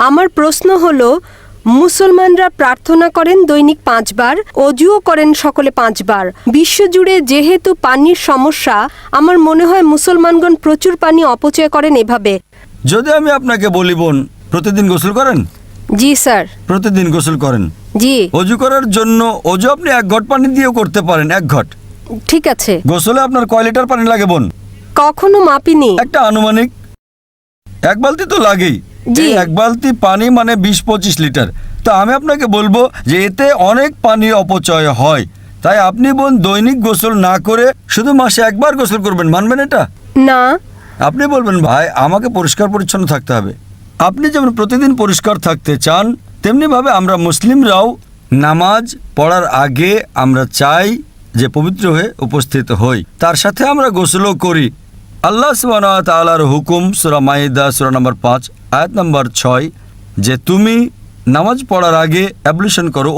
আমার প্রশ্ন হলো, মুসলমানরা প্রার্থনা করেন দৈনিক 5 বার, অজুও করেন সকলে 5 বার। বিশ্বজুড়ে যেহেতু পানির সমস্যা, আমার মনে হয় মুসলমানগণ প্রচুর পানি অপচয় করেন এভাবে। যদি আমি আপনাকে বলি বোন, প্রতিদিন গোসল করেন? জি স্যার। প্রতিদিন গোসল করেন? জি। অজু করার জন্য অজু আপনি 1 ঘট পানি দিয়েও করতে পারেন, 1 ঘট। ঠিক আছে। গোসলে আপনার কয় লিটার পানি লাগে বোন? কখনো মাপিনি। একটা আনুমানিক 1 বালতি তো লাগেই। জি। 1 বালতি পানি মানে 20-25 লিটার। তো আমি আপনাকে বলবো যে এতে অনেক পানি অপচয় হয়। তাই আপনি বোন দৈনিক গোসল না করে শুধু মাসে 1 বার গোসল করবেন, মানবেন এটা? না। আপনি বলবেন ভাই আমাকে পরিষ্কার পরিচ্ছন্ন থাকতে হবে। আপনি যেমন প্রতিদিন পরিষ্কার থাকতে চান, তেমনিভাবে আমরা মুসলিমরাও নামাজ পড়ার আগে আমরা চাই যে পবিত্র হয়ে উপস্থিত হই। তার সাথে আমরা গোসলও করি। আল্লাহ সুবহানাহু ওয়া তাআলার হুকুম সূরা মাইদা সূরা নম্বর 5 আয়াত নম্বর 6 যে তুমি নামাজ পড়ার আগে অ্যাবলিউশন করো,